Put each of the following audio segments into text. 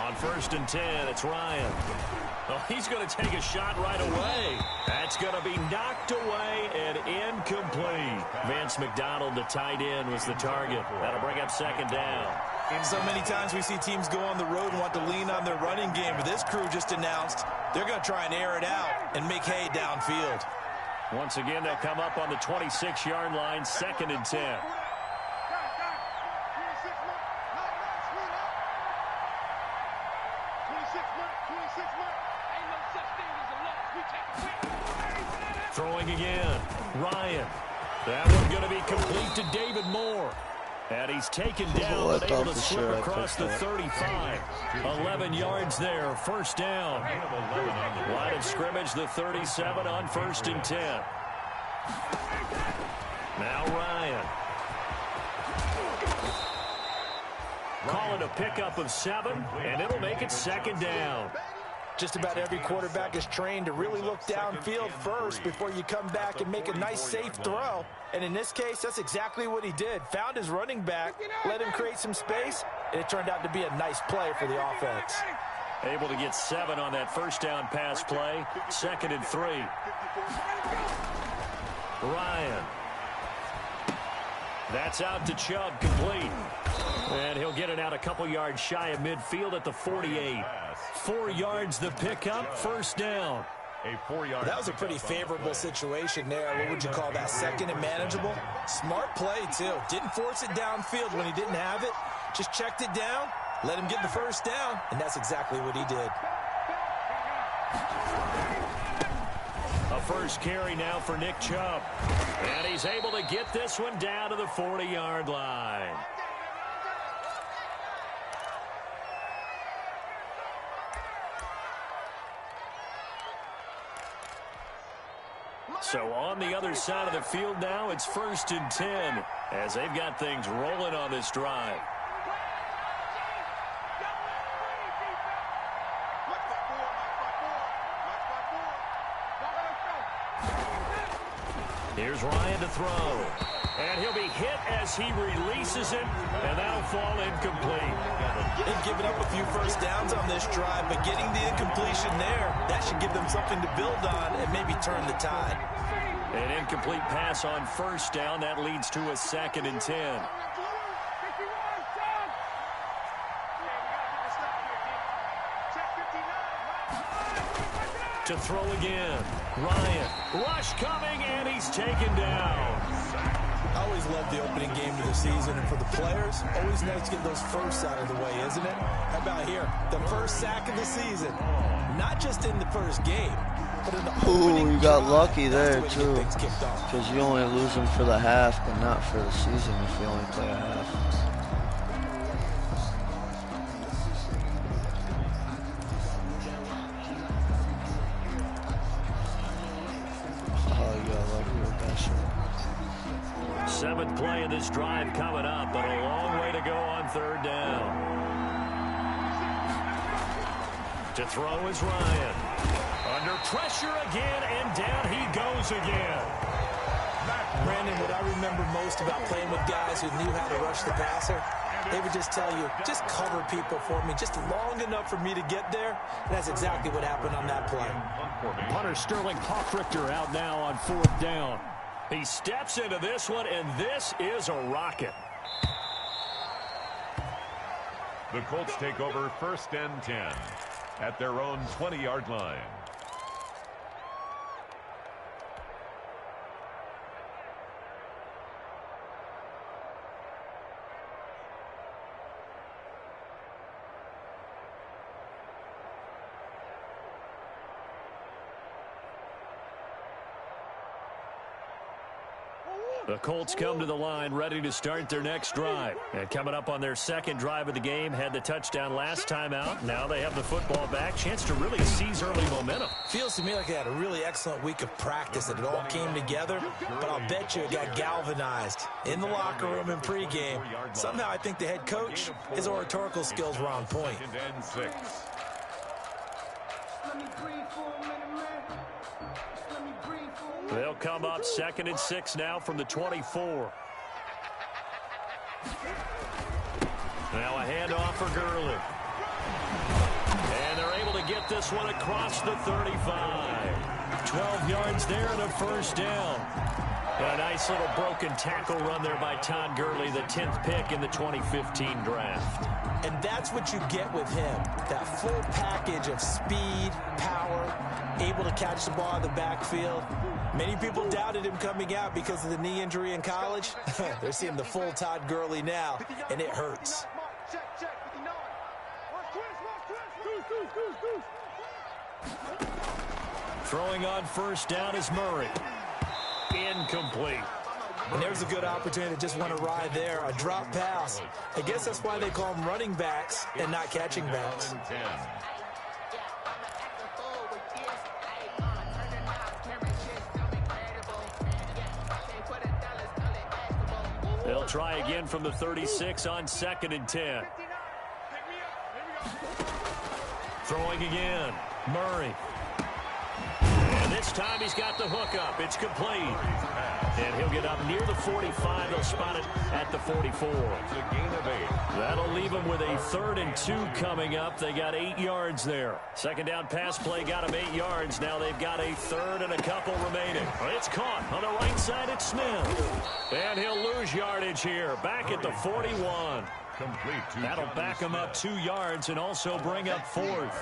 On 1st and 10, it's Ryan. Oh, he's going to take a shot right away. That's going to be knocked away and incomplete. Vance McDonald, the tight end, was the target. That'll bring up 2nd down. So many times we see teams go on the road and want to lean on their running game, but this crew just announced they're going to try and air it out and make hay downfield. Once again, they'll come up on the 26-yard line, 2nd and 10. Throwing again. Ryan. That one's going to be complete to David Moore. And he's taken down, but able to slip across the 35. 11 yards there, 1st down. Line of scrimmage, the 37 on 1st and 10. Now Ryan. Call it a pickup of 7, and it'll make it 2nd down. Just about every quarterback is trained to really look downfield first before you come back and make a nice, safe throw. And in this case, that's exactly what he did. Found his running back, let him create some space, and it turned out to be a nice play for the offense. Able to get 7 on that 1st down pass play. 2nd and 3. Ryan. That's out to Chubb, complete. And he'll get it out a couple yards shy of midfield at the 48. 4 yards the pickup, 1st down. That was a pretty favorable situation there. What would you call that? 2nd and manageable? Smart play, too. Didn't force it downfield when he didn't have it. Just checked it down, let him get the 1st down, and that's exactly what he did. A 1st carry now for Nick Chubb. And he's able to get this one down to the 40-yard line. So on the other side of the field now, it's 1st and 10 as they've got things rolling on this drive. Here's Ryan to throw. And he'll be hit as he releases it, and that'll fall incomplete. They've given up a few 1st downs on this drive, but getting the incompletion there, that should give them something to build on and maybe turn the tide. An incomplete pass on 1st down. That leads to a 2nd and 10. To throw again. Ryan. Rush coming, and he's taken down. I always love the opening game of the season, and for the players, always nice to get those firsts out of the way, isn't it? How about here? The 1st sack of the season. Not just in the 1st game, but in the opening you got drive. lucky there, too. Because you only lose them for the half, but not for the season if you only play a half. Seventh play of this drive coming up, but a long way to go on 3rd down. To throw is Ryan. Under pressure again, and down he goes again. Brandon, what I remember most about playing with guys who knew how to rush the passer, they would just tell you, just cover people for me, just long enough for me to get there. And that's exactly what happened on that play. Punter Sterling Hoffrichter out now on 4th down. He steps into this one, and this is a rocket. The Colts take over 1st and 10 at their own 20-yard line. The Colts come to the line ready to start their next drive. And coming up on their 2nd drive of the game, had the touchdown last time out. Now they have the football back. Chance to really seize early momentum. Feels to me like they had a really excellent week of practice, that it all came together. But I'll bet you it got galvanized in the locker room in pregame. Somehow I think the head coach, his oratorical skills were on point. They'll come up 2nd and 6 now from the 24. Now a handoff for Gurley. get this one across the 35. 12 yards there and a first down. And a nice little broken tackle run there by Todd Gurley, the 10th pick in the 2015 draft. And that's what you get with him, that full package of speed, power, able to catch the ball in the backfield. Many people doubted him coming out because of the knee injury in college. They're seeing the full Todd Gurley now, and it hurts. Throwing on first down is Murray. Incomplete. And there's a good opportunity to just want to ride there. A drop pass. I guess that's why they call them running backs and not catching backs. They'll try again from the 36 on 2nd and 10. Throwing again. Murray. And this time he's got the hook up. It's complete. And he'll get up near the 45. They'll spot it at the 44. It's a gain of 8. That'll leave them with a 3rd and 2 coming up. They got 8 yards there. Second down pass play got them 8 yards. Now they've got a 3rd and a couple remaining. It's caught on the right side. It's Smith. And he'll lose yardage here. Back at the 41. Complete. That'll back them up 2 yards and also bring up 4th.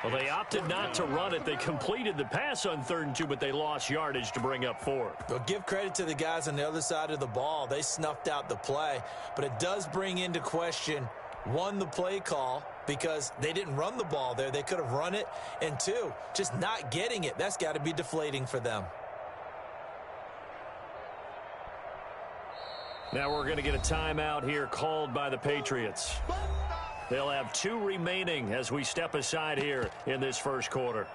Well, they opted not to run it. They completed the pass on 3rd and 2, but they lost yardage to bring up 4th. Well, give credit to the guys on the other side of the ball. They snuffed out the play, but it does bring into question, 1, the play call, because they didn't run the ball there. They could have run it, and 2, just not getting it. That's got to be deflating for them. Now we're going to get a timeout here called by the Patriots. They'll have 2 remaining as we step aside here in this first quarter.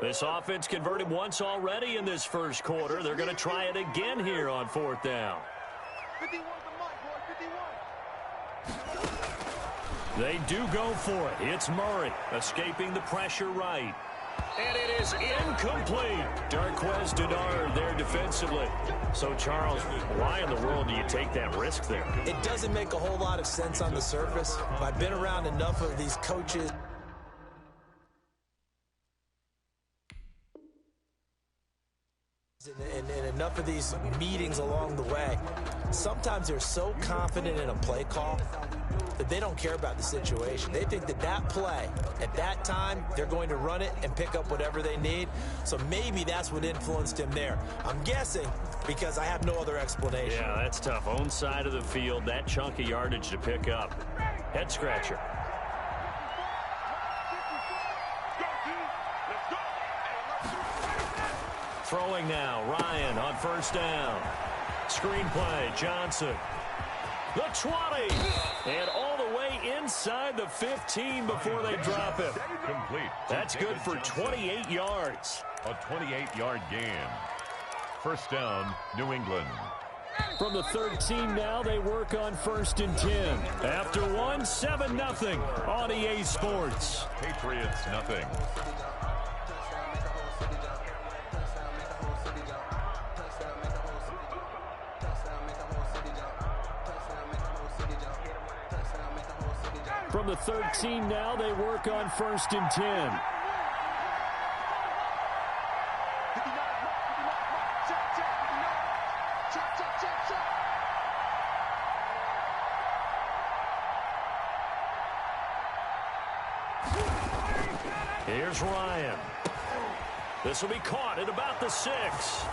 This offense converted once already in this first quarter. They're going to try it again here on 4th down. 51 to Mike, boy, 51. They do go for it. It's Murray escaping the pressure right. And it is incomplete. Darquez Dennard there defensively. So, Charles, why in the world do you take that risk there? It doesn't make a whole lot of sense on the surface. I've been around enough of these coaches and enough of these meetings along the way. Sometimes they're so confident in a play call that they don't care about the situation. They think that that play, at that time, they're going to run it and pick up whatever they need. So maybe that's what influenced him there. I'm guessing because I have no other explanation. Yeah, that's tough. Own side of the field, that chunk of yardage to pick up. Head scratcher. Throwing now, Ryan on first down. Screenplay, Johnson. The 20, and all the way inside the 15 before they drop it. Complete. That's good for 28 yards. A 28-yard gain. First down, New England. From the 13 now, they work on 1st and 10. After 1, 7-0 on EA Sports. Patriots, nothing. From the 13 now, they work on 1st and 10. Here's Ryan. This will be caught at about the 6.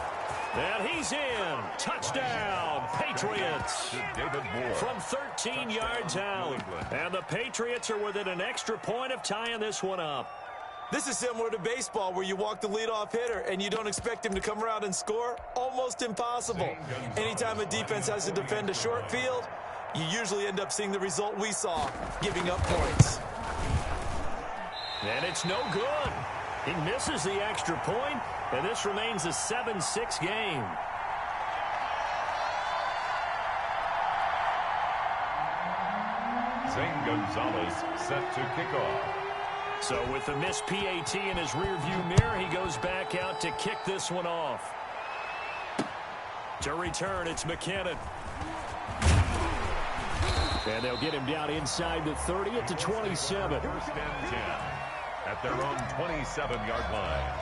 And he's in. Touchdown, Patriots. David Moore. From 13 yards out. And the Patriots are within an extra point of tying this one up. This is similar to baseball where you walk the leadoff hitter and you don't expect him to come around and score. Almost impossible. Anytime a defense has to defend a short field, you usually end up seeing the result we saw, giving up points. And it's no good. He misses the extra point, and this remains a 7-6 game. Gonzalez set to kick off. So with the missed PAT in his rearview mirror, he goes back out to kick this one off. To return, it's McKinnon. And they'll get him down inside the 30 at the 27. First and 10 at their own 27-yard line.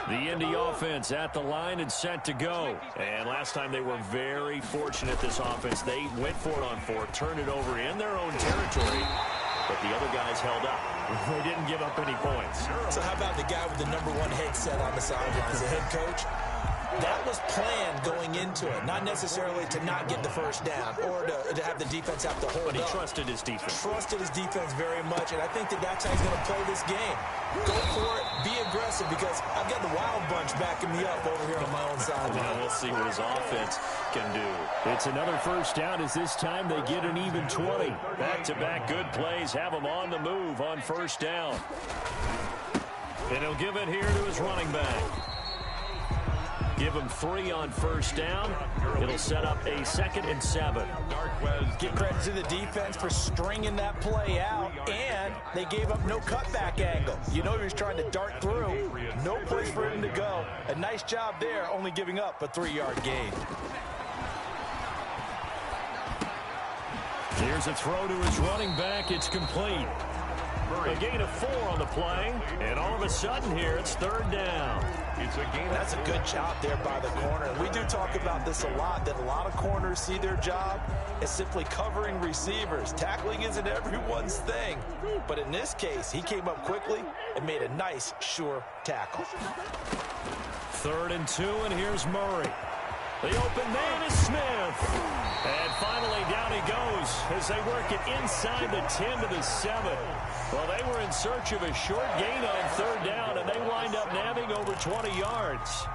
The Indy offense at the line and set to go. And last time they were very fortunate, this offense. They went for it on fourth, turned it over in their own territory, but the other guys held up. They didn't give up any points. So how about the guy with the #1 headset on the sidelines, the head coach? That was planned going into it, not necessarily to not get the first down or to have the defense have to hold up. But he trusted his defense. Trusted his defense very much, and I think that's how he's going to play this game. Go for it, be aggressive, because I've got the wild bunch backing me up over here on my own side. Well, we'll see what his offense can do. It's another first down as this time they get an even 20. Back-to-back good plays have him on the move on first down. And he'll give it here to his running back. Give him 3 on first down. It'll set up a 2nd and 7. Give credit to the defense for stringing that play out, and they gave up no cutback angle. You know he was trying to dart through. No place for him to go. A nice job there, only giving up a 3-yard gain. Here's a throw to his running back. It's complete. A gain of 4 on the play, and all of a sudden here it's 3rd down. That's a good job there by the corner. We do talk about this a lot, that a lot of corners see their job as simply covering receivers. Tackling isn't everyone's thing. But in this case, he came up quickly and made a nice, sure tackle. 3rd and 2, and here's Murray. The open man is Smith. And finally down he goes as they work it inside the 10 to the 7. Well, they were in search of a short gain on 3rd down, and they wind up nabbing over 20 yards.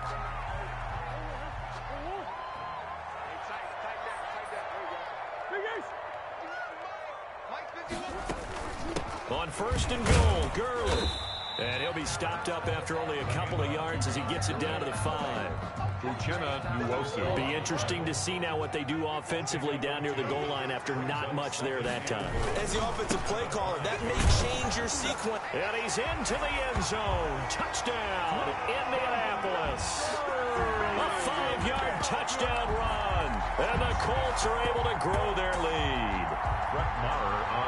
On 1st and goal, Gurley. And he'll be stopped up after only a couple of yards as he gets it down to the 5. Be interesting to see now what they do offensively down near the goal line after not much there that time. As the offensive play caller, that may change your sequence. And he's into the end zone. Touchdown, Indianapolis. A 5-yard touchdown run. And the Colts are able to grow their lead.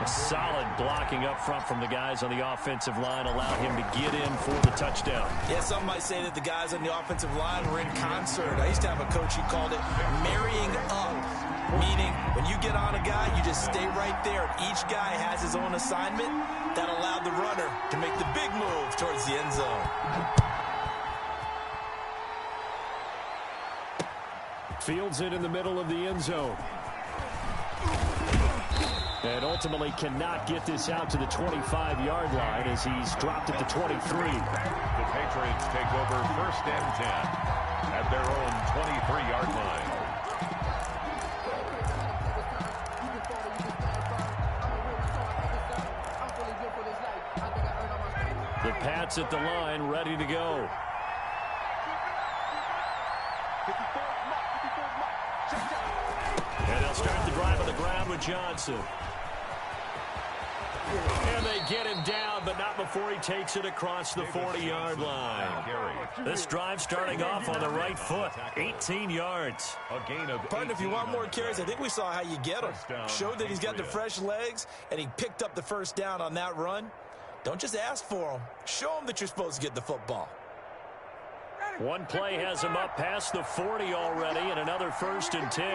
Solid blocking up front from the guys on the offensive line allowed him to get in for the touchdown. Yeah, some might say that the guys on the offensive line were in concert. I used to have a coach who called it marrying up, meaning when you get on a guy, you just stay right there. Each guy has his own assignment that allowed the runner to make the big move towards the end zone. Fields it in the middle of the end zone. And ultimately cannot get this out to the 25-yard line as he's dropped at the 23. The Patriots take over 1st and 10 at their own 23-yard line. The Pats at the line, ready to go. And they'll start the drive on the ground with Johnson. And they get him down, but not before he takes it across the 40-yard line. This drive starting off on the right foot, 18 yards. Pardon, if you want more carries, I think we saw how you get him. Showed that he's got the fresh legs, and he picked up the first down on that run. Don't just ask for him. Show him that you're supposed to get the football. One play has him up past the 40 already, and another 1st and 10.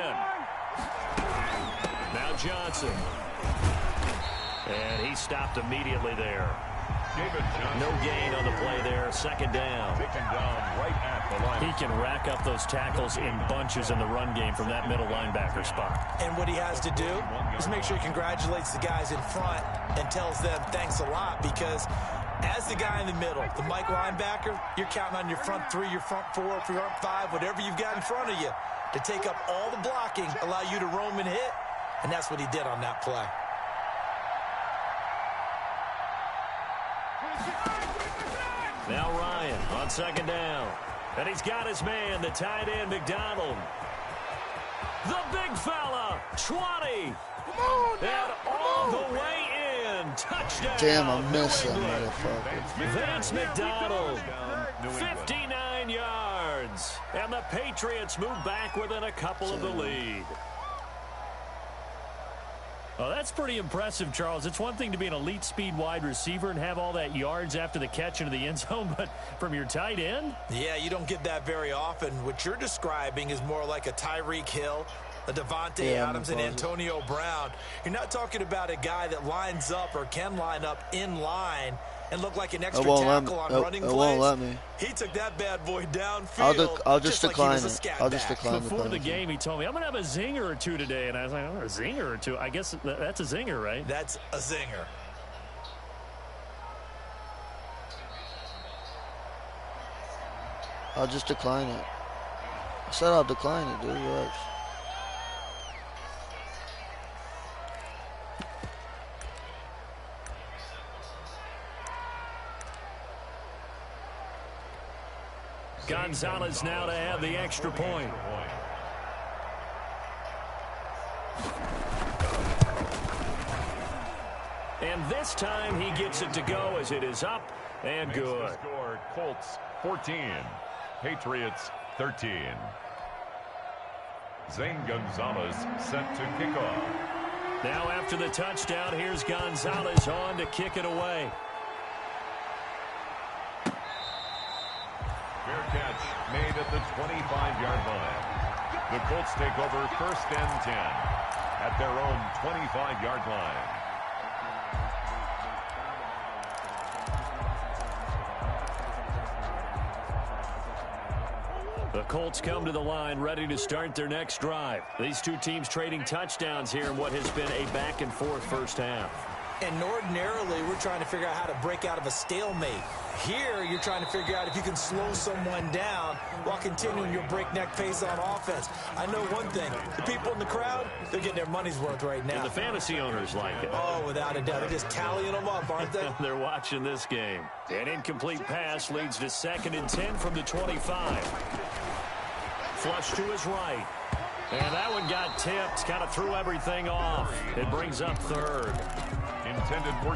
Now Johnson. And he stopped immediately there. No gain on the play there. 2nd down. He can rack up those tackles in bunches in the run game from that middle linebacker spot. And what he has to do is make sure he congratulates the guys in front and tells them thanks a lot, because as the guy in the middle, the Mike linebacker, you're counting on your front 3, your front 4, your front 5, whatever you've got in front of you to take up all the blocking, allow you to roam and hit, and that's what he did on that play. Now Ryan on 2nd down. And he's got his man, the tight end, McDonald. The big fella, 20. And all the way in. Touchdown. Damn, I missed that motherfucker. Vance McDonald, 59 yards. And the Patriots move back within a couple of the lead. Well, that's pretty impressive, Charles. It's one thing to be an elite speed wide receiver and have all that yards after the catch into the end zone, but from your tight end? Yeah, you don't get that very often. What you're describing is more like a Tyreek Hill, a Devontae Adams, and Antonio Brown. You're not talking about a guy that lines up or can line up in line and look like an extra tackle on running plays. It won't let me. He took that bad boy downfield. I'll just decline it. I'll just decline it. Before the game, he told me, I'm going to have a zinger or two today. And I was like, oh, a zinger or two? I guess that's a zinger, right? That's a zinger. I'll just decline it. I said I'll decline it, dude. Relax. Gonzalez now to have the extra point. And this time he gets it to go as it is up and good. Score, Colts 14, Patriots 13. Zane Gonzalez set to kick off. Now after the touchdown, here's Gonzalez on to kick it away. Fair catch made at the 25-yard line. The Colts take over 1st and 10 at their own 25-yard line. The Colts come to the line ready to start their next drive. These two teams trading touchdowns here in what has been a back-and-forth first half. And ordinarily, we're trying to figure out how to break out of a stalemate. Here, you're trying to figure out if you can slow someone down while continuing your breakneck pace on offense. I know one thing. The people in the crowd, they're getting their money's worth right now. And the fantasy owners like it. Oh, without a doubt. They're just tallying them up, aren't they? They're watching this game. An incomplete pass leads to 2nd and 10 from the 25. Flush to his right. And that one got tipped. Kind of threw everything off. It brings up 3rd.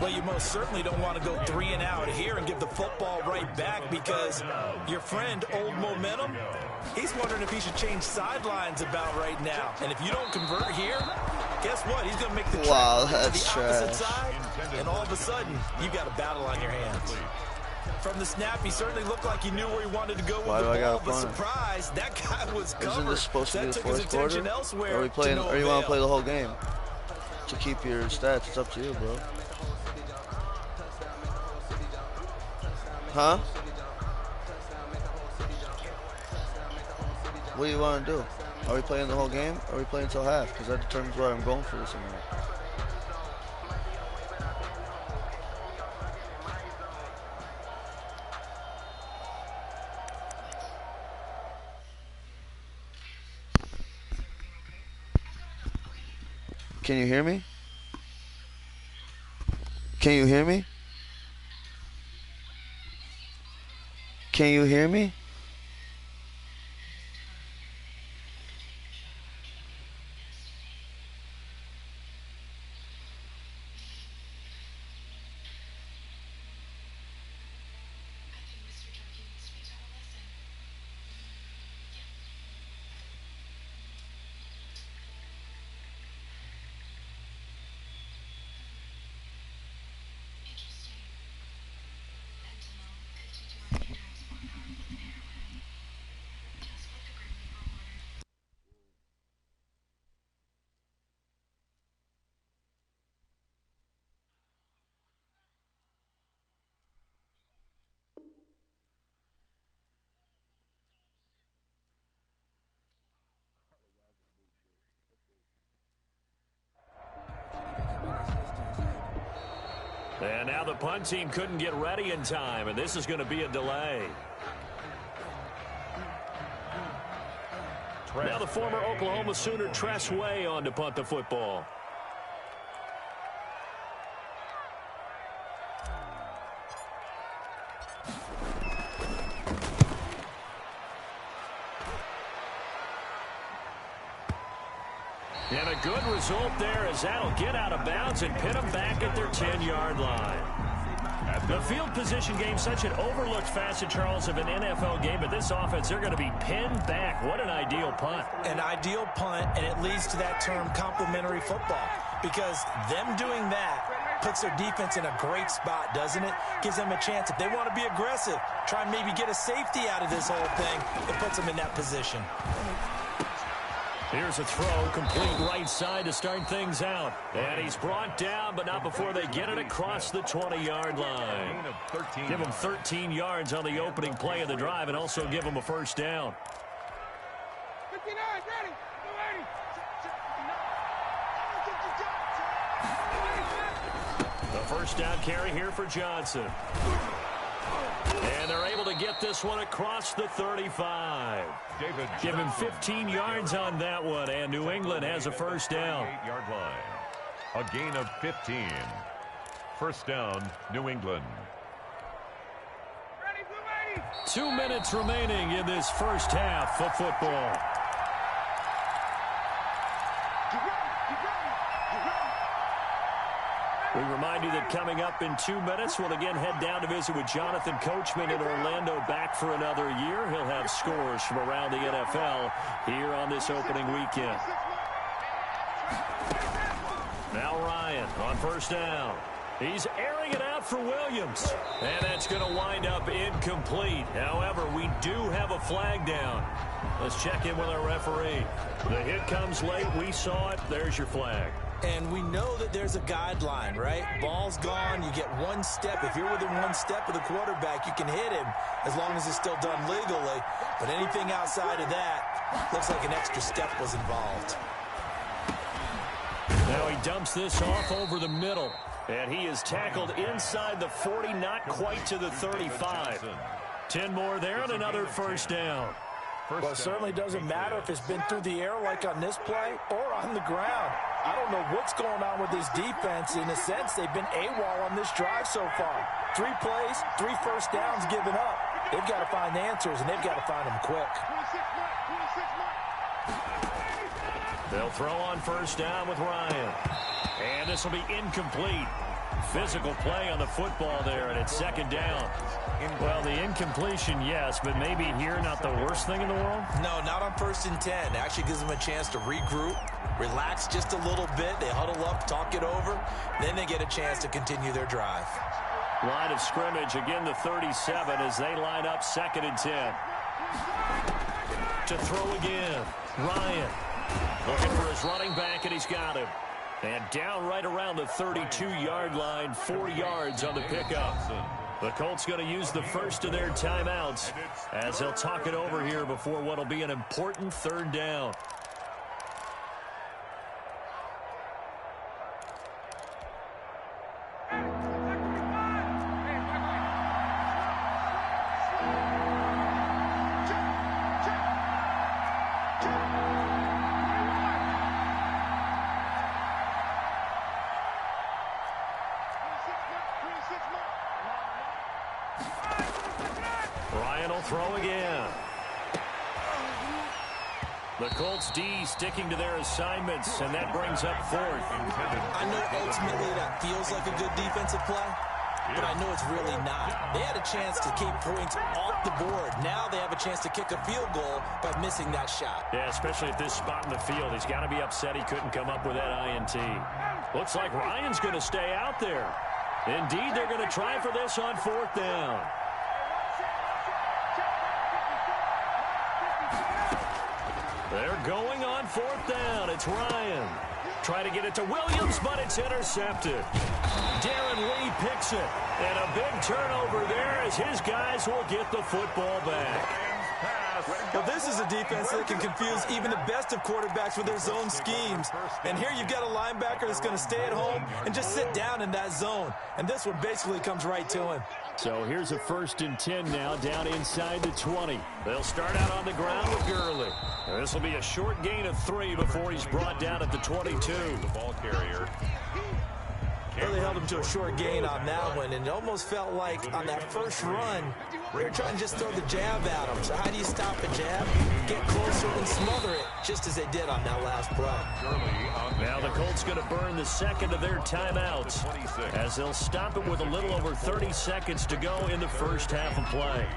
Well, you most certainly don't want to go 3 and out here and give the football right back because your friend, Old Momentum, he's wondering if he should change sidelines about right now. And if you don't convert here, guess what? He's going to make the trek to the opposite side, and all of a sudden, you got a battle on your hands. From the snap, he certainly looked like he knew where he wanted to go with the ball, but surprise, that guy was covered. Isn't this supposed to be the 4th quarter? Elsewhere or you want to play the whole game? To keep your stats, it's up to you, bro. Huh? What do you want to do? Are we playing the whole game? Or are we playing until half? Because that determines where I'm going for this amount. Can you hear me? Can you hear me? Can you hear me? And now the punt team couldn't get ready in time, and this is going to be a delay. Now the former Oklahoma Sooner Tress Way on to punt the football. And a good result there as that'll get out of bounds and pin them back at their 10-yard line. The field position game, such an overlooked facet, Charles, of an NFL game, but this offense, they're going to be pinned back. What an ideal punt. An ideal punt, and it leads to that term complementary football, because them doing that puts their defense in a great spot, doesn't it? Gives them a chance. If they want to be aggressive, try and maybe get a safety out of this whole thing, it puts them in that position. Here's a throw, complete right side to start things out. And he's brought down, but not before they get it across the 20-yard line. Give him 13 yards on the opening play of the drive and also give him a first down. 59, ready, The first down carry here for Johnson. And they're able to get this one across the 35. Give him 15 yards on that one, and New England has a first down. 8-yard line. A gain of 15. First down, New England. 2 minutes remaining in this first half of football. We remind you that coming up in 2 minutes, we'll again head down to visit with Jonathan Coachman in Orlando, back for another year. He'll have scores from around the NFL here on this opening weekend. Now Ryan on first down. He's airing it out for Williams. And that's going to wind up incomplete. However, we do have a flag down. Let's check in with our referee. The hit comes late. We saw it. There's your flag. And we know that there's a guideline, right? Ball's gone. You get one step. If you're within one step of the quarterback, you can hit him as long as it's still done legally. But anything outside of that looks like an extra step was involved. Now he dumps this off over the middle. And he is tackled inside the 40, not quite to the 35. 10 more there and another first down. Well, it certainly doesn't matter if it's been through the air like on this play or on the ground. I don't know what's going on with this defense. In a sense, they've been AWOL on this drive so far. 3 plays, 3 first downs given up. They've got to find answers, and they've got to find them quick. They'll throw on first down with Ryan. And this will be incomplete. Physical play on the football there, and it's second down. Well, the incompletion, yes, but maybe here not the worst thing in the world? No, not on 1st and 10. It actually gives them a chance to regroup, relax just a little bit. They huddle up, talk it over. Then they get a chance to continue their drive. Line of scrimmage, again the 37 as they line up 2nd and 10. To throw again, Ryan. Looking for his running back, and he's got him. And down right around the 32-yard line, 4 yards on the pickup. The Colts going to use the first of their timeouts as they'll talk it over here before what will be an important 3rd down. Ryan will throw again. The Colts D sticking to their assignments, and that brings up 4th. I know ultimately that feels like a good defensive play, but I know it's really not. They had a chance to keep points off the board. Now they have a chance to kick a field goal by missing that shot. Yeah, especially at this spot in the field. He's got to be upset he couldn't come up with that INT. Looks like Ryan's going to stay out there. Indeed, they're going to try for this on 4th down. They're going on 4th down. It's Ryan. Try to get it to Williams, but it's intercepted. Darren Lee picks it. And a big turnover there as his guys will get the football back. Well, this is a defense that can confuse even the best of quarterbacks with their zone schemes. And here you've got a linebacker that's going to stay at home and just sit down in that zone. And this one basically comes right to him. So here's a 1st and 10 now, down inside the 20. They'll start out on the ground with Gurley. This will be a short gain of 3 before he's brought down at the 22. The ball carrier. Well, they held him to a short gain on that one, and it almost felt like on that first run, They're trying to just throw the jab at him. So how do you stop a jab? Get closer and smother it, just as they did on that last play. Now the Colts going to burn the second of their timeouts as they'll stop it with a little over 30 seconds to go in the first half of play.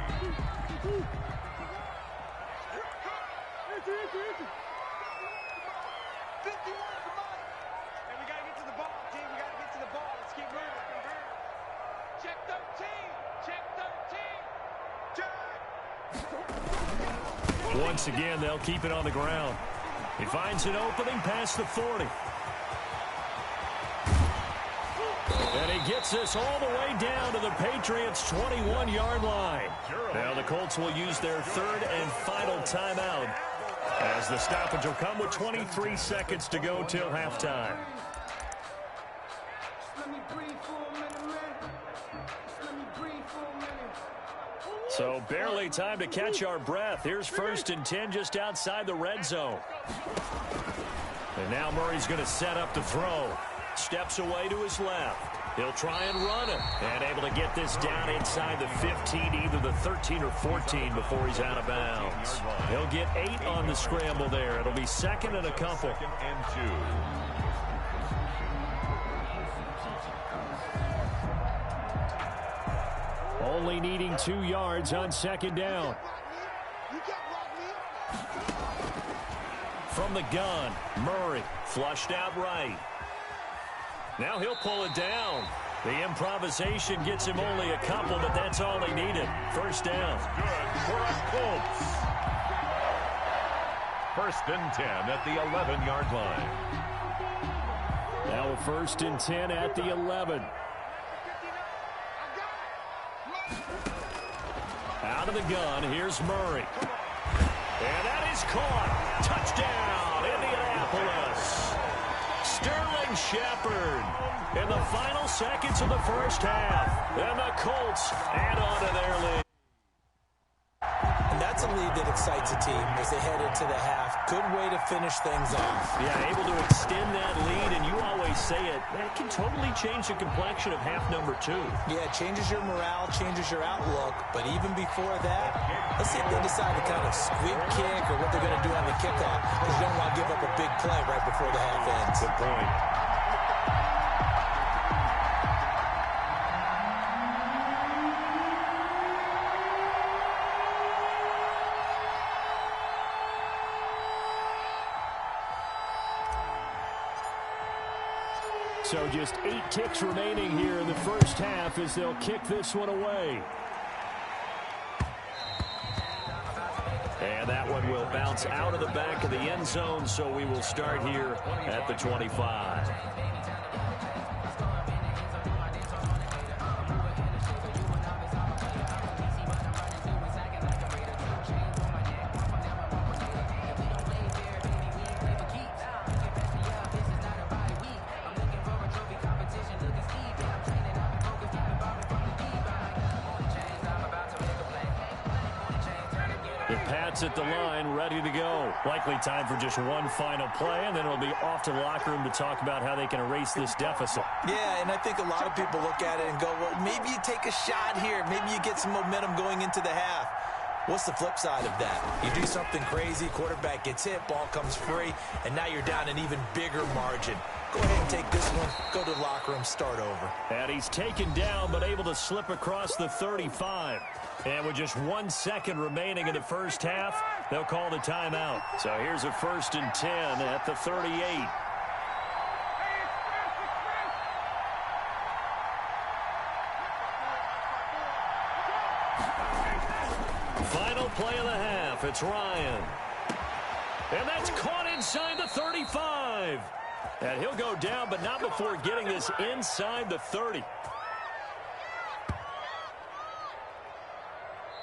Once again, they'll keep it on the ground. He finds an opening past the 40. And he gets this all the way down to the Patriots' 21-yard line. Now the Colts will use their third and final timeout as the stoppage will come with 23 seconds to go till halftime. So barely time to catch our breath. Here's 1st and 10 just outside the red zone. And now Murray's going to set up to throw. Steps away to his left. He'll try and run it. And able to get this down inside the 15, either the 13 or 14 before he's out of bounds. He'll get 8 on the scramble there. It'll be 2nd and a couple. 2nd and 2. Only needing 2 yards on 2nd down. From the gun, Murray flushed out right. Now he'll pull it down. The improvisation gets him only a couple, but that's all he needed. 1st down. Good for the Colts. 1st and 10 at the 11-yard line. Now a 1st and 10 at the 11. Out of the gun, here's Murray. And that is caught. Touchdown, Indianapolis. Sterling Shepard in the final seconds of the first half. And the Colts add on to their lead. And that's a lead that excites a team as they head into the half. Good way to finish things off. Yeah, able to extend that lead, and you always say it, that can totally change the complexion of half number 2. Yeah, it changes your morale, changes your outlook. But even before that, let's see if they decide to kind of squib kick or what they're going to do on the kickoff, because you don't want to give up a big play right before the half ends. Good point. So just 8 ticks remaining here in the first half as they'll kick this one away. And that one will bounce out of the back of the end zone, so we will start here at the 25. At the line, ready to go. Likely time for just one final play, and then it'll be off to the locker room to talk about how they can erase this deficit. Yeah, and I think a lot of people look at it and go, well, maybe you take a shot here. Maybe you get some momentum going into the half. What's the flip side of that? You do something crazy, quarterback gets hit, ball comes free, and now you're down an even bigger margin. Go ahead and take this one, go to the locker room, start over. And he's taken down, but able to slip across the 35. And with just 1 second remaining in the first half, they'll call the timeout. So here's a 1st and 10 at the 38. Final play of the half. It's Ryan. And that's caught inside the 35. And he'll go down, but not before getting this inside the 30.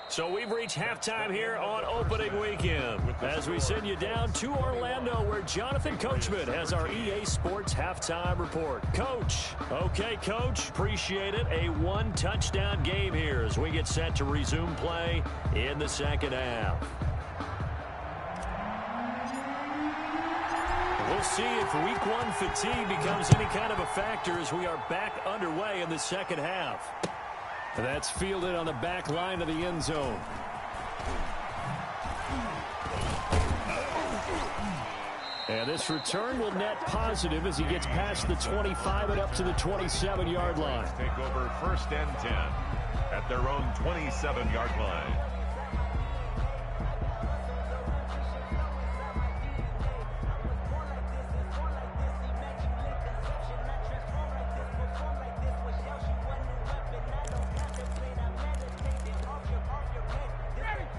So we've reached halftime here on opening weekend as we send you down to Orlando where Jonathan Coachman has our EA Sports halftime report. Coach. Okay, Coach. Appreciate it. A 1-touchdown game here as we get set to resume play in the second half. We'll see if week 1 fatigue becomes any kind of a factor as we are back underway in the second half. That's fielded on the back line of the end zone. And this return will net positive as he gets past the 25 and up to the 27-yard line. Take over 1st and 10 at their own 27-yard line.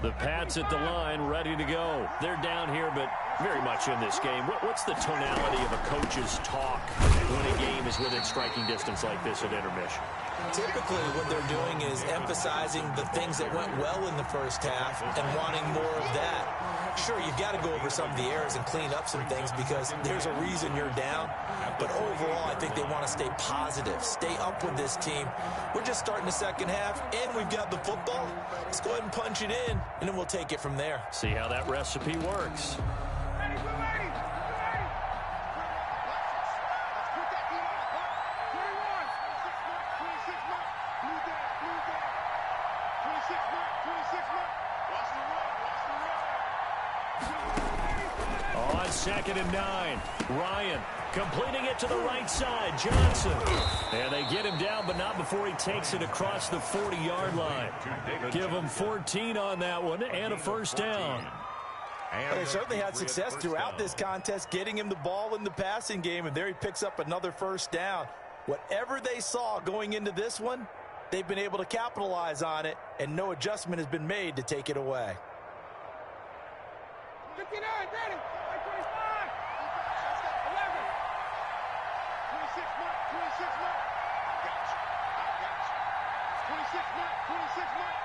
The Pats at the line, ready to go. They're down here, but very much in this game. What's the tonality of a coach's talk when a game is within striking distance like this at intermission? Typically, what they're doing is emphasizing the things that went well in the first half and wanting more of that. Sure, you've got to go over some of the errors and clean up some things because there's a reason you're down. But overall, I think they want to stay positive, stay up with this team. We're just starting the second half, and we've got the football. Let's go ahead and punch it in, and then we'll take it from there. See how that recipe works. On 2nd and 9, Ryan completing it to the right side. Johnson. And they get him down, but not before he takes it across the 40-yard line. Give him 14 on that one and a first down. They certainly had success throughout this contest, getting him the ball in the passing game, and there he picks up another first down. Whatever they saw going into this one, they've been able to capitalize on it, and no adjustment has been made to take it away. 59, ready. 25. 11. 26, Mark. 26, Mark. I got you. 26, Mark. 26, Mark.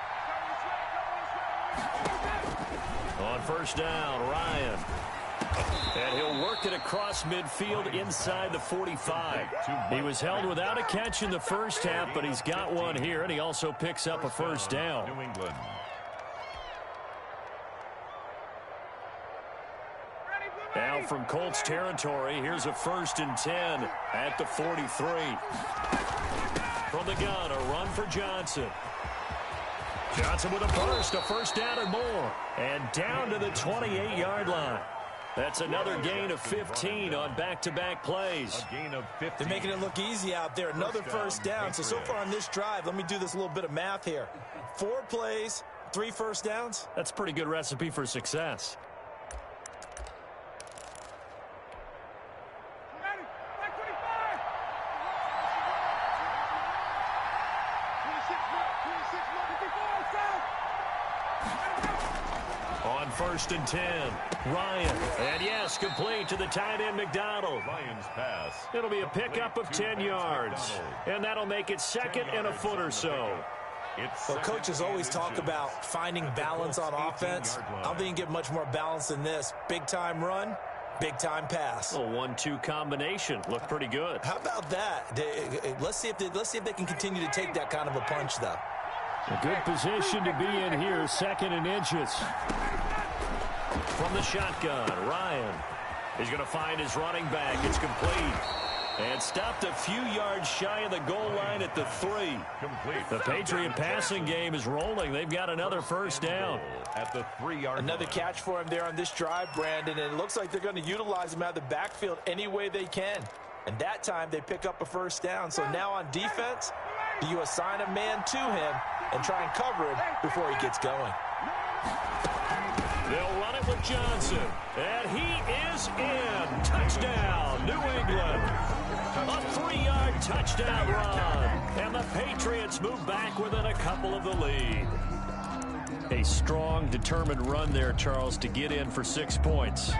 On first down, Ryan. And he'll work it across midfield inside the 45. He was held without a catch in the first half, but he's got one here, and he also picks up a first down. New England. Now from Colts territory, here's a 1st and 10 at the 43. From the gun, a run for Johnson. Johnson with a burst, a first down and more. And down to the 28-yard line. That's another gain of 15 on back-to-back plays. A gain of 15. They're making it look easy out there. Another first down. So far on this drive, let me do this little bit of math here. 4 plays, 3 first downs. That's a pretty good recipe for success. Ready. Back 25. 26, Mark. 26, Mark. 54, south. On 1st and 10, Ryan. And yes, complete to the tight end, McDonald. Lions pass. It'll be a pickup of 10 yards. And that'll make it 2nd and a foot or so. Well, coaches always talk about finding balance on offense. I don't think you can get much more balance than this. Big-time run, big-time pass. A 1-2 combination. Looked pretty good. How about that? Let's see if they can continue to take that kind of a punch, though. A good position to be in here, 2nd and inches. From the shotgun, Ryan. He's going to find his running back. It's complete. And stopped a few yards shy of the goal line at the 3. Complete. The Patriot passing game is rolling. They've got another first down. At the 3-yard line. Another catch for him there on this drive, Brandon, and it looks like they're going to utilize him out of the backfield any way they can. And that time they pick up a first down. So now on defense, do you assign a man to him and try and cover him before he gets going? They'll run it with Johnson. And he is in. Touchdown, New England. A 3-yard touchdown run. And the Patriots move back within a couple of the lead. A strong, determined run there, Charles, to get in for 6 points.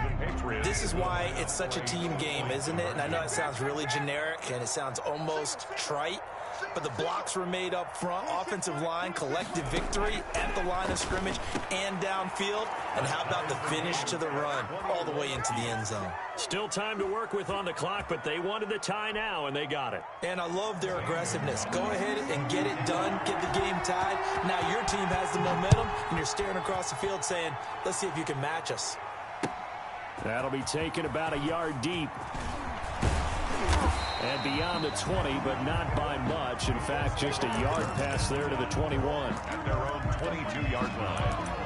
This is why it's such a team game, isn't it? And I know it sounds really generic and it sounds almost trite, but the blocks were made up front, offensive line, collective victory at the line of scrimmage and downfield. And how about the finish to the run all the way into the end zone? Still time to work with on the clock, but they wanted the tie now, and they got it. And I love their aggressiveness. Go ahead and get it done, get the game tied. Now your team has the momentum, and you're staring across the field saying, let's see if you can match us. That'll be taken about a yard deep. And beyond the 20, but not by much. In fact, just a yard pass there to the 21. At their own 22-yard line.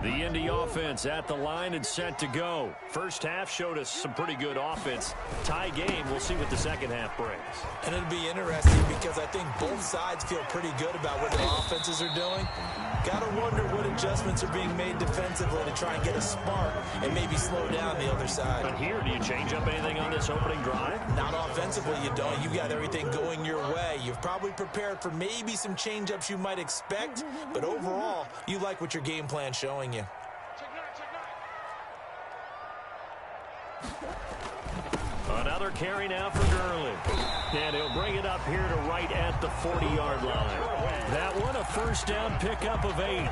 The Indy offense at the line and set to go. First half showed us some pretty good offense. Tie game. We'll see what the second half brings. And it'll be interesting because I think both sides feel pretty good about what their offenses are doing. Got to wonder what adjustments are being made defensively to try and get a spark and maybe slow down the other side. But here, do you change up anything on this opening drive? Not offensively, you don't. You got everything going your way. You've probably prepared for maybe some change-ups you might expect, but overall, you like what your game plan's showing you. Another carry now for Gurley. And he'll bring it up here to right at the 40-yard line. That one, a first down pickup of 8.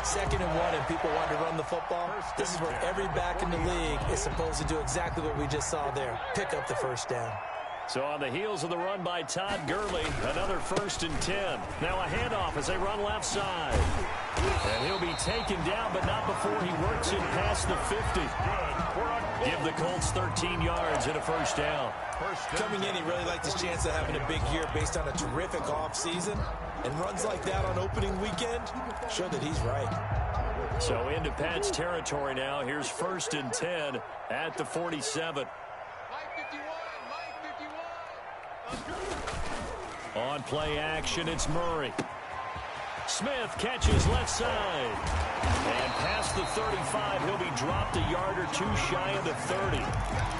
2nd and 1, and people want to run the football. This is where every back in the league is supposed to do exactly what we just saw there. Pick up the first down. So on the heels of the run by Todd Gurley, another 1st and 10. Now a handoff as they run left side. And he'll be taken down, but not before he works it past the 50. Give the Colts 13 yards and a first down. Coming in, he really liked his chance of having a big year based on a terrific offseason. And runs like that on opening weekend show that he's right. So into Pat's territory now. Here's 1st and 10 at the 47. On play action, it's Murray. Smith catches left side. And past the 35, he'll be dropped a yard or two shy of the 30.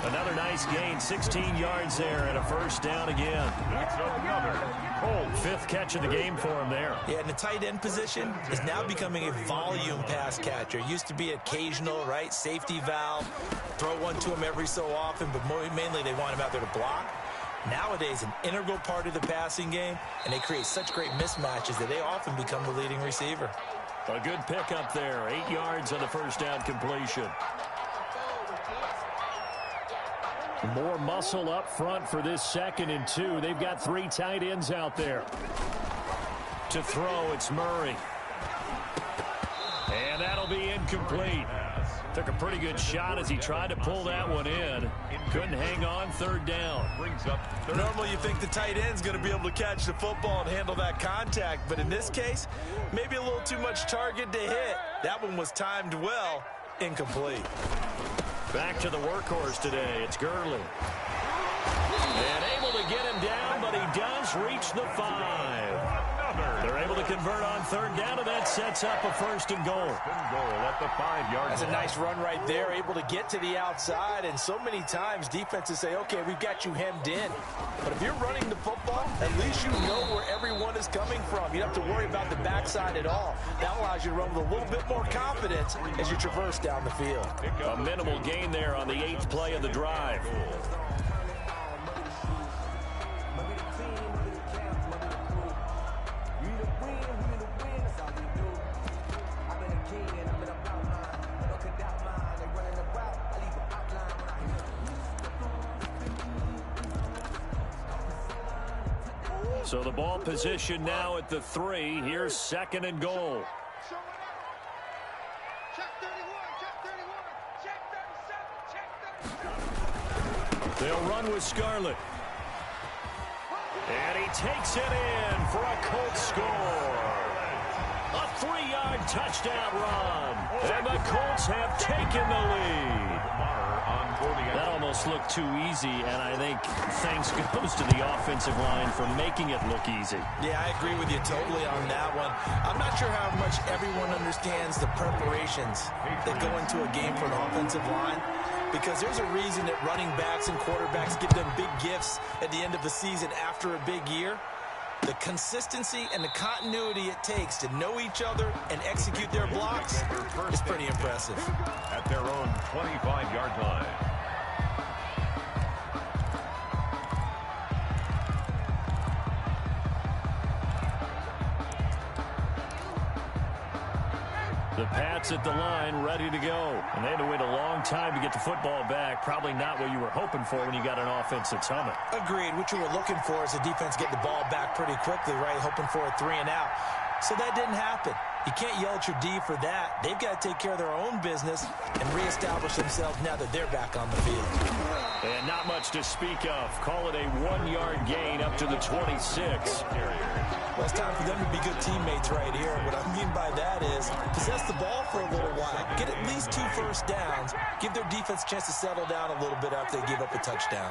Another nice gain, 16 yards there, and a first down again. That's another Colts. 5th catch of the game for him there. Yeah, and the tight end position is now becoming a volume pass catcher. Used to be occasional, right? Safety valve. Throw one to him every so often, but mainly they want him out there to block. Nowadays, an integral part of the passing game, and they create such great mismatches that they often become the leading receiver. A good pickup there. 8 yards on the first down completion. More muscle up front for this 2nd and 2. They've got 3 tight ends out there. To throw, it's Murray. And that'll be incomplete. Took a pretty good shot as he tried to pull that one in. Couldn't hang on, 3rd down. Brings up Normally you think the tight end's going to be able to catch the football and handle that contact, but in this case, maybe a little too much target to hit. That one was timed well, incomplete. Back to the workhorse today, it's Gurley. And able to get him down, but he does reach the 5. They're able to convert on 3rd down, and that sets up a 1st and goal. At the 5-yard line. That's a nice run right there, able to get to the outside, and so many times defenses say, okay, we've got you hemmed in. But if you're running the football, at least you know where everyone is coming from. You don't have to worry about the backside at all. That allows you to run with a little bit more confidence as you traverse down the field. A minimal gain there on the 8th play of the drive. So the ball position now at the 3. Here's 2nd and goal. They'll run with Scarlett. And he takes it in for a Colts score. A 3-yard touchdown run. And the Colts have taken the lead. That almost looked too easy, and I think thanks goes to the offensive line for making it look easy. Yeah, I agree with you totally on that one. I'm not sure how much everyone understands the preparations that go into a game for an offensive line, because there's a reason that running backs and quarterbacks give them big gifts at the end of the season after a big year. The consistency and the continuity it takes to know each other and execute their blocks is pretty impressive. At their own 25-yard line. The Pats at the line, ready to go. And they had to wait a long time to get the football back. Probably not what you were hoping for when you got an offense that's humming. Agreed. What you were looking for is the defense get the ball back pretty quickly, right? Hoping for a 3 and out. So that didn't happen. You can't yell at your D for that. They've got to take care of their own business and reestablish themselves now that they're back on the field. And not much to speak of. Call it a 1-yard gain up to the 26. Well, it's time for them to be good teammates right here. What I mean by that is possess the ball for a little while. Get at least 2 first downs. Give their defense a chance to settle down a little bit after they give up a touchdown.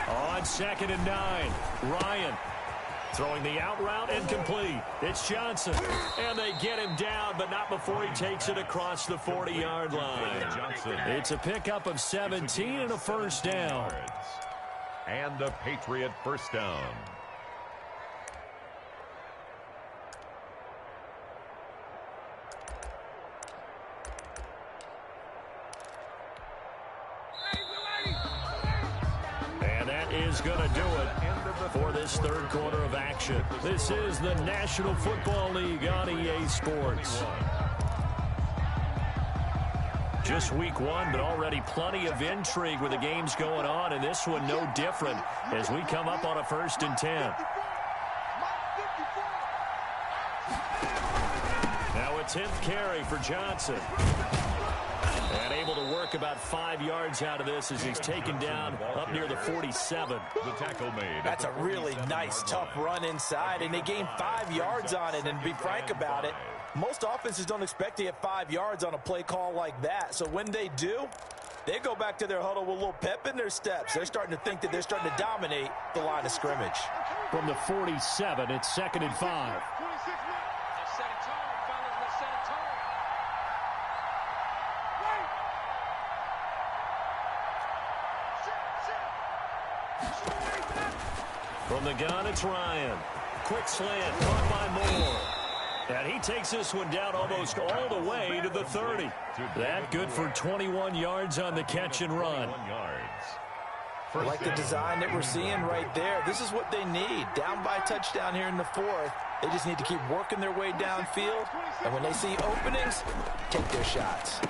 On 2nd and 9, Ryan throwing the out route and complete. It's Johnson, and they get him down, but not before he takes it across the 40-yard line. It's a pickup of 17 and a first down. And a Patriot first down. Is going to do it for this third quarter of action. This is the National Football League on EA Sports. Just week 1, but already plenty of intrigue with the games going on, and this one no different as we come up on a 1st and 10. Now a 10th carry for Johnson. And able to work about 5 yards out of this as he's taken down up near the 47. The tackle made. That's a really nice, tough run inside, and they gained 5 yards on it. And to be frank about it, most offenses don't expect to get 5 yards on a play call like that. So when they do, they go back to their huddle with a little pep in their steps. They're starting to think that they're starting to dominate the line of scrimmage. From the 47, it's 2nd and 5. From the gun, it's Ryan. Quick slant, caught by Moore. And he takes this one down almost all the way to the 30. That good for 21 yards on the catch and run. I like the design that we're seeing right there. This is what they need. Down by a touchdown here in the 4th. They just need to keep working their way downfield. And when they see openings, take their shots.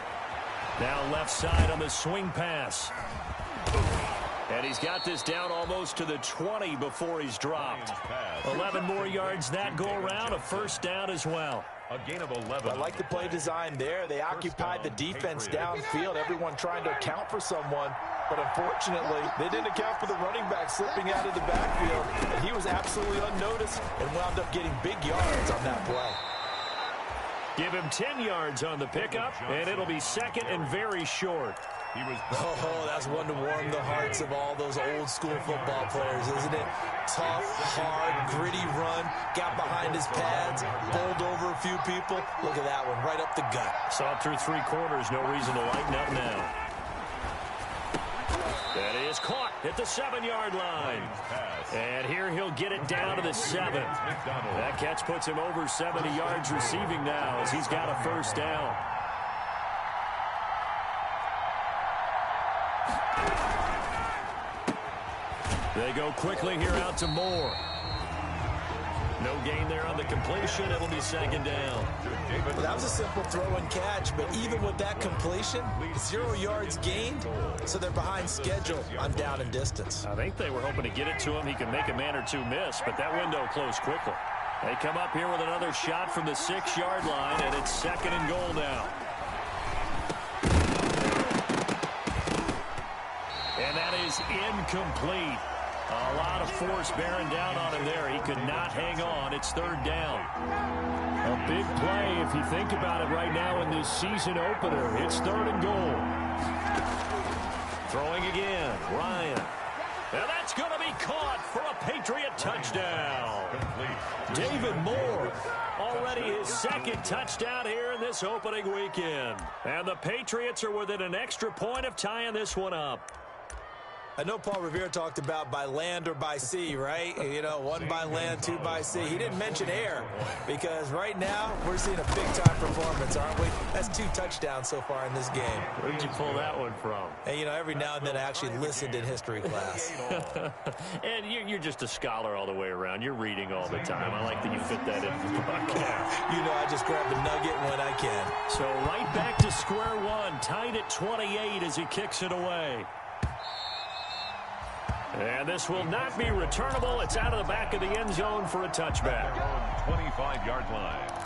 Now left side on the swing pass. And he's got this down almost to the 20 before he's dropped. 11 more yards that go around, a first down as well. A gain of 11. I like the play design there. They occupied the defense downfield, everyone trying to account for someone. But unfortunately, they didn't account for the running back slipping out of the backfield. And he was absolutely unnoticed and wound up getting big yards on that play. Give him 10 yards on the pickup, and it'll be 2nd and very short. Oh, that's one to warm the hearts of all those old school football players, isn't it? Tough, hard, gritty run, got behind his pads, bowled over a few people. Look at that one, right up the gut. Saw it through 3 quarters, no reason to lighten up now. That is caught at the 7-yard line. And here he'll get it down to the 7. That catch puts him over 70 yards receiving now as he's got a first down. They go quickly here out to Moore. No gain there on the completion. It'll be 2nd down. Well, that was a simple throw and catch, but even with that completion, 0 yards gained, so they're behind schedule on down and distance. I think they were hoping to get it to him. He could make a man or two miss, but that window closed quickly. They come up here with another shot from the 6-yard line, and it's 2nd and goal now. And that is incomplete. A lot of force bearing down on him there. He could not hang on. It's 3rd down. A big play if you think about it right now in this season opener. It's 3rd and goal. Throwing again. Ryan. And that's going to be caught for a Patriot touchdown. David Moore, already his 2nd touchdown here in this opening weekend. And the Patriots are within an extra point of tying this one up. I know Paul Revere talked about by land or by sea, right? You know, 1 by land, 2 by sea. He didn't mention air because right now we're seeing a big-time performance, aren't we? That's 2 touchdowns so far in this game. Where did you pull that one from? And, you know, every now and then I actually listened in history class. And you're just a scholar all the way around. You're reading all the time. I like that you fit that in the book. You know, I just grab the nugget when I can. So right back to square one, tied at 28 as he kicks it away. And this will not be returnable. It's out of the back of the end zone for a touchback. 25-yard line.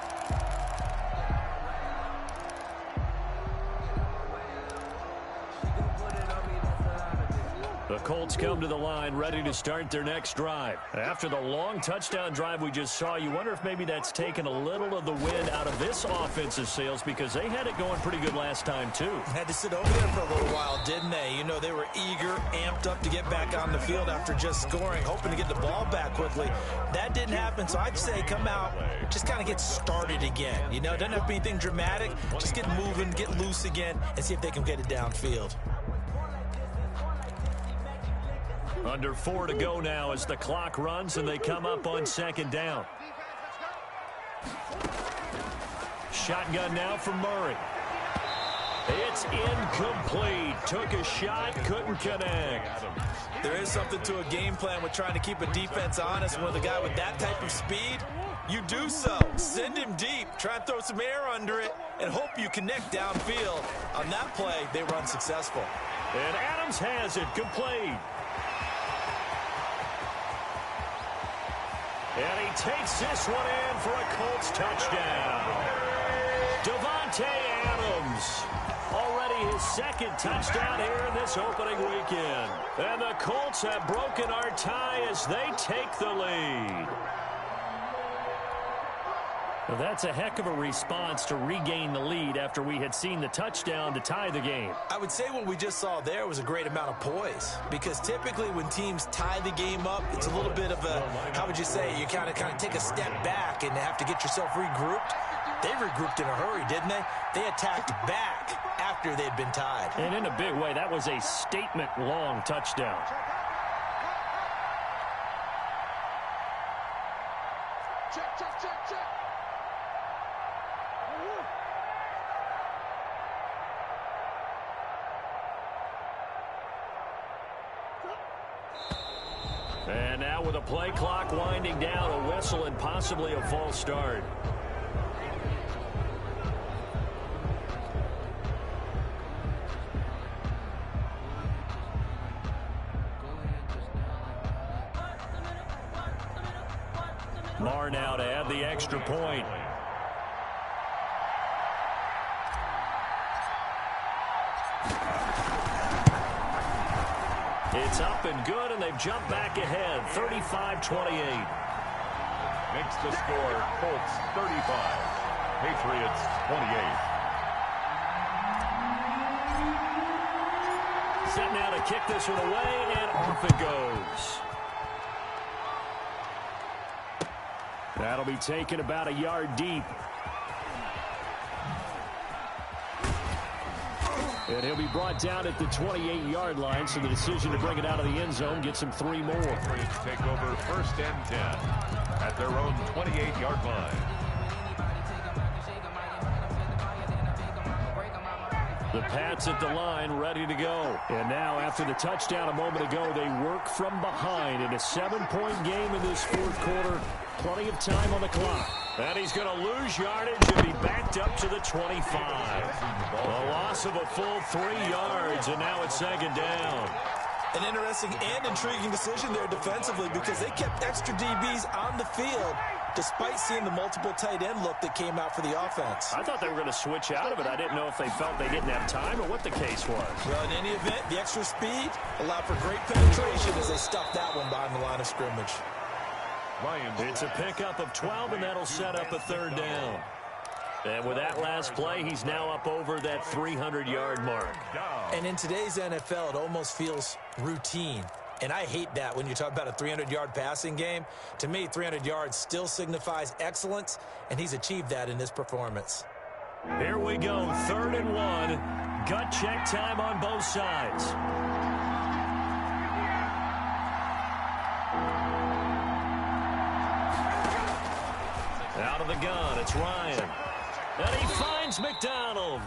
The Colts come to the line ready to start their next drive. After the long touchdown drive we just saw, you wonder if maybe that's taken a little of the wind out of this offensive sails because they had it going pretty good last time too. Had to sit over there for a little while, didn't they? You know, they were eager, amped up to get back on the field after just scoring, hoping to get the ball back quickly. That didn't happen, so I'd say come out, just kind of get started again. You know, doesn't have to be anything dramatic. Just get moving, get loose again, and see if they can get it downfield. Under 4 to go now as the clock runs and they come up on second down. Shotgun now for Murray. It's incomplete. Took a shot, couldn't connect. There is something to a game plan with trying to keep a defense honest. With a guy with that type of speed, you do so. Send him deep. Try and throw some air under it and hope you connect downfield. On that play, they were unsuccessful. And Adams has it complete. And he takes this one in for a Colts touchdown. Devontae Adams, already his second touchdown here in this opening weekend. And the Colts have broken our tie as they take the lead. Well, that's a heck of a response to regain the lead after we had seen the touchdown to tie the game. I would say what we just saw there was a great amount of poise, because typically when teams tie the game up, it's a little bit of a, how would you say, you kind of take a step back and have to get yourself regrouped. They regrouped in a hurry, didn't they? They attacked back after they'd been tied. And in a big way, that was a statement-long touchdown. Check, check, check, check. And now with a play clock winding down, a whistle and possibly a false start. Marr now to add the extra point. It's up and good, and they've jumped back ahead, 35-28. Makes the score Colts 35, Patriots 28. Set now to kick this one away, and off it goes. That'll be taken about a yard deep. And he'll be brought down at the 28-yard line, so the decision to bring it out of the end zone gets him 3 more. Patriots take over first and 10 at their own 28-yard line. The Pats at the line, ready to go. And now, after the touchdown a moment ago, they work from behind in a 7-point game in this fourth quarter. Plenty of time on the clock. And he's going to lose yardage and be backed up to the 25. A loss of a full 3 yards, and now it's second down. An interesting and intriguing decision there defensively, because they kept extra DBs on the field despite seeing the multiple tight end look that came out for the offense. I thought they were going to switch out of it. I didn't know if they felt they didn't have time or what the case was. Well, in any event, the extra speed allowed for great penetration as they stuffed that one behind the line of scrimmage. It's a pickup of 12, and that'll set up a third down. And with that last play, he's now up over that 300-yard mark. And in today's NFL, it almost feels routine. And I hate that when you talk about a 300-yard passing game. To me, 300 yards still signifies excellence, and he's achieved that in this performance. Here we go, 3rd and 1. Gut check time on both sides. Out of the gun, it's Ryan. And he finds McDonald.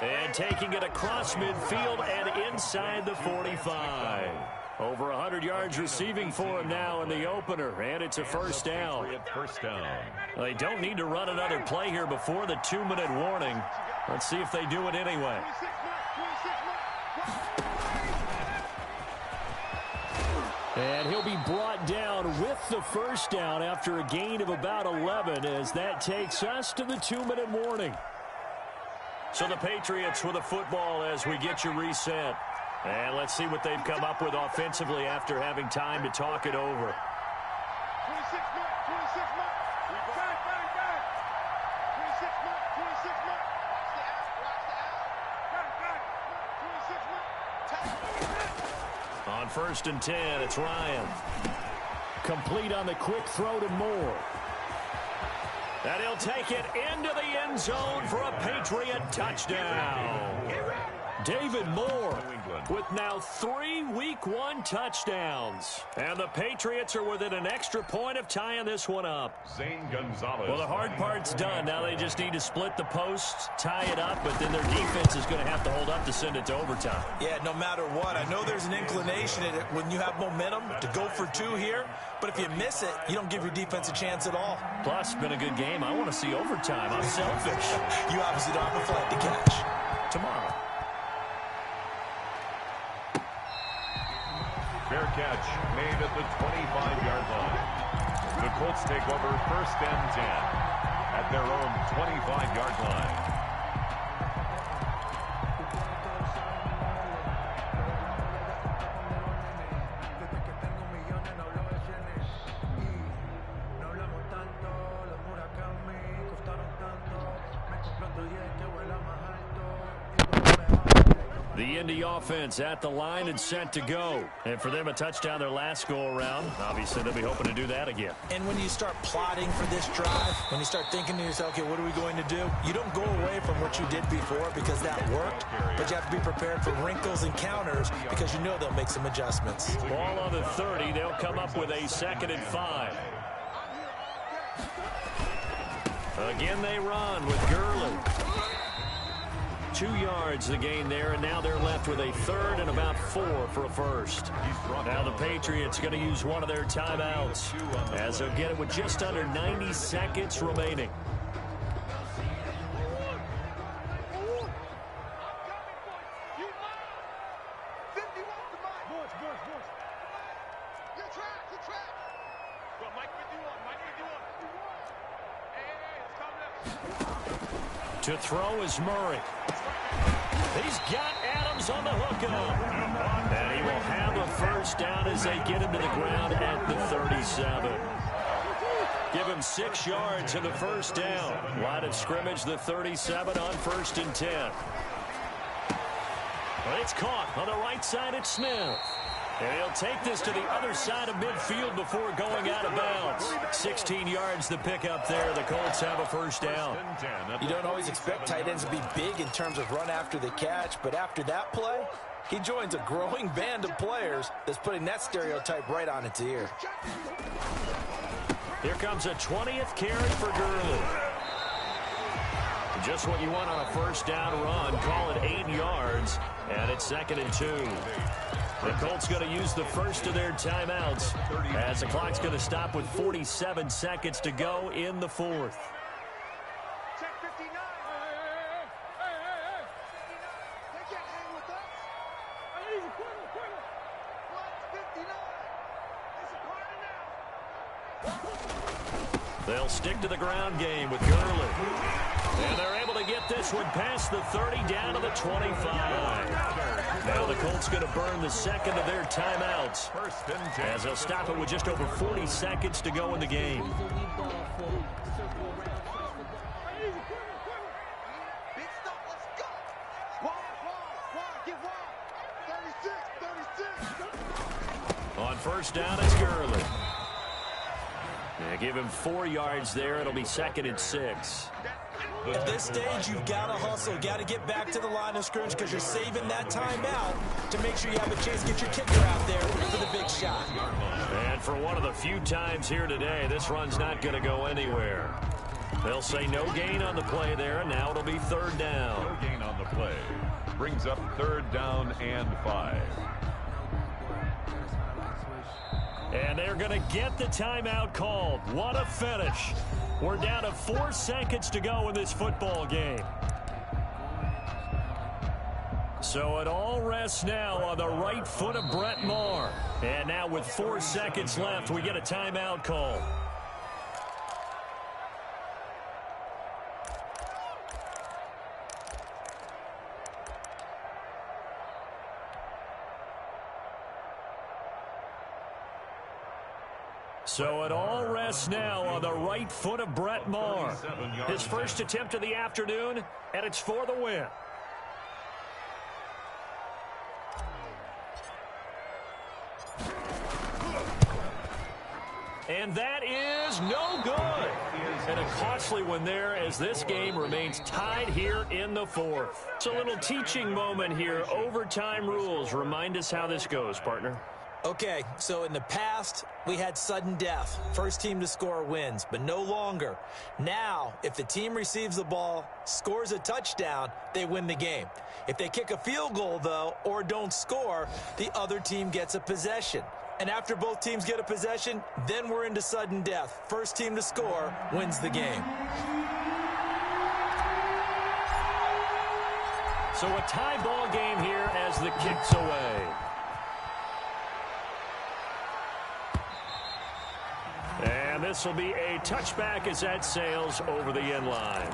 And taking it across midfield and inside the 45. Over 100 yards receiving for him now in the opener, and it's a first down. They don't need to run another play here before the 2-minute warning. Let's see if they do it anyway. And he'll be brought down with the first down after a gain of about 11 as that takes us to the 2-minute warning. So the Patriots with the football as we get you reset. And let's see what they've come up with offensively after having time to talk it over. 26 minutes, 26 minutes. Bang, bang, bang. 26 minutes, 26 minutes. Watch the out. Bang, bang. 26 minutes. On 1st and 10, it's Ryan. Complete on the quick throw to Moore. And he'll take it into the end zone for a Patriot touchdown. David Moore with now 3 Week 1 touchdowns. And the Patriots are within an extra point of tying this one up. Zane Gonzalez. Well, the hard part's done. Now they just need to split the posts, tie it up, but then their defense is going to have to hold up to send it to overtime. Yeah, no matter what. I know there's an inclination in it when you have momentum to go for 2 here, but if you miss it, you don't give your defense a chance at all. Plus, it's been a good game. I want to see overtime. I'm selfish. You obviously don't have a flag to catch. Tomorrow. Fair catch made at the 25-yard line. The Colts take over 1st and 10 at their own 25-yard line. The Indy offense at the line and set to go. And for them, a touchdown their last go-around. Obviously, they'll be hoping to do that again. And when you start plotting for this drive, when you start thinking to yourself, okay, what are we going to do? You don't go away from what you did before because that worked, but you have to be prepared for wrinkles and counters because you know they'll make some adjustments. Ball on the 30. They'll come up with a 2nd and 5. Again, they run with Gurley. 2 yards the gain there, and now they're left with a 3rd and about 4 for a first. Now the Patriots going to use one of their timeouts as they'll get it with just under 90 seconds remaining. To throw is Murray. He's got Adams on the hookup. And he will have a first down as they get him to the ground at the 37. Give him 6 yards in the first down. Line of scrimmage, the 37 on 1st and 10. But it's caught on the right side at Smith. And he'll take this to the other side of midfield before going out of bounds. 16 yards the pickup there. The Colts have a first down. You don't always expect tight ends to be big in terms of run after the catch, but after that play, he joins a growing band of players that's putting that stereotype right on its ear. Here comes a 20th carry for Gurley. Just what you want on a first down run. Call it 8 yards, and it's 2nd and 2. The Colts going to use the first of their timeouts as the clock's going to stop with 47 seconds to go in the 4th. Check 59. They can't hang with us. Easy, quicker. What's 59? It's a corner now. They'll stick to the ground game with Gurley. And they're able to get this one past the 30 down to the 25. Now the Colts going to burn the 2nd of their timeouts as they'll stop it with just over 40 seconds to go in the game. Big stuff, let's go. Wide, get wide. 36. On first down, it's Gurley. They give him 4 yards there. It'll be 2nd and 6. At this stage, you've got to hustle, got to get back to the line of scrimmage because you're saving that time out to make sure you have a chance to get your kicker out there for the big shot. And for one of the few times here today, this run's not going to go anywhere. They'll say no gain on the play there, and now it'll be 3rd down. No gain on the play. Brings up 3rd down and 5. And they're going to get the timeout called. What a finish. We're down to 4 seconds to go in this football game. So it all rests now on the right foot of Brett Maher. And now with 4 seconds left, we get a timeout call. So it all rests now on the right foot of Brett Maher. His first attempt of the afternoon, and it's for the win. And that is no good. And a costly one there as this game remains tied here in the fourth. It's a little teaching moment here. Overtime rules. Remind us how this goes, partner. Okay, so in the past, we had sudden death. First team to score wins, but no longer. Now, if the team receives the ball, scores a touchdown, they win the game. If they kick a field goal, though, or don't score, the other team gets a possession. And after both teams get a possession, then we're into sudden death. First team to score wins the game. So a tie ball game here as the kick's away. And this will be a touchback as that sails over the end line.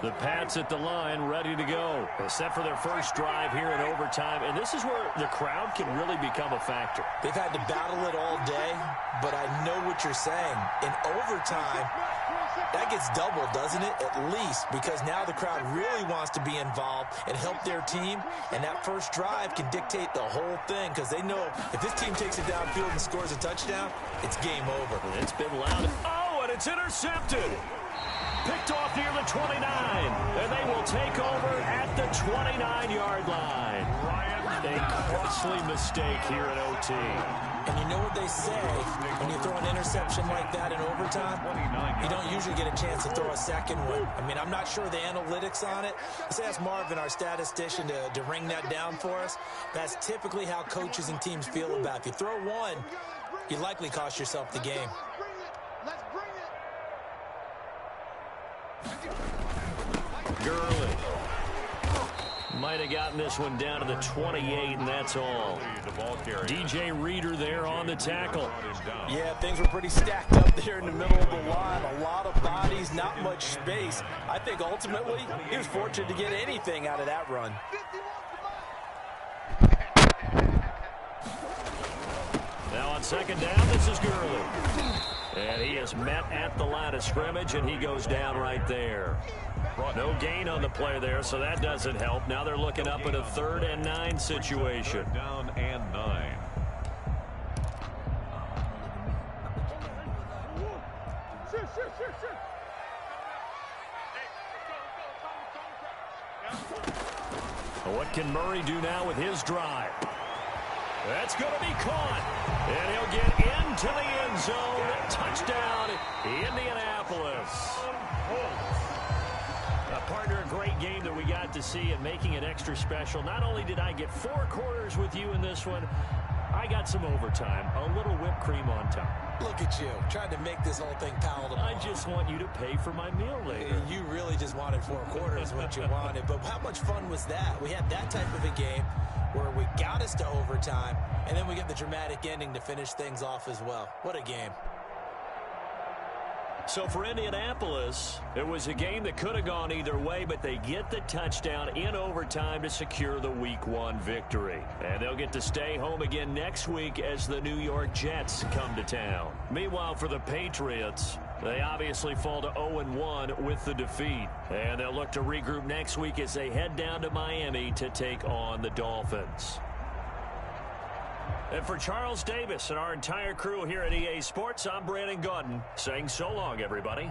The Pats at the line, ready to go. Set for their first drive here in overtime. And this is where the crowd can really become a factor. They've had to battle it all day, but I know what you're saying. In overtime, that gets doubled, doesn't it? At least, because now the crowd really wants to be involved and help their team. And that first drive can dictate the whole thing because they know if this team takes it downfield and scores a touchdown, it's game over. It's been loud. Oh, and it's intercepted. Picked off near the 29, and they will take over at the 29-yard line. A costly mistake here in OT. And you know what they say, when you throw an interception like that in overtime, you don't usually get a chance to throw a second one. I mean, I'm not sure the analytics on it. Let's ask Marvin, our statistician, to ring that down for us. That's typically how coaches and teams feel about it. If you throw one, you likely cost yourself the game. Gurley might have gotten this one down to the 28, and that's all. DJ Reader there on the tackle. Yeah, things were pretty stacked up there in the middle of the line. A lot of bodies, not much space. I think ultimately he was fortunate to get anything out of that run. Now on second down, this is Gurley. And he is met at the line of scrimmage, and he goes down right there. No gain on the play there, so that doesn't help. Now they're looking up at a 3rd and 9 situation. Down and 9. What can Murray do now with his drive? That's going to be caught. And he'll get into the end zone. Touchdown, Indianapolis. Partner, a great game that we got to see and making it extra special. Not only did I get 4 quarters with you in this one, I got some overtime, a little whipped cream on top. Look at you, trying to make this whole thing palatable. I just want you to pay for my meal later. You really just wanted 4 quarters, what you wanted. But how much fun was that? We had that type of a game where we got us to overtime, and then we get the dramatic ending to finish things off as well. What a game. So for Indianapolis, it was a game that could have gone either way, but they get the touchdown in overtime to secure the Week 1 victory. And they'll get to stay home again next week as the New York Jets come to town. Meanwhile, for the Patriots, they obviously fall to 0-1 with the defeat. And they'll look to regroup next week as they head down to Miami to take on the Dolphins. And for Charles Davis and our entire crew here at EA Sports, I'm Brandon Gaudin saying so long, everybody.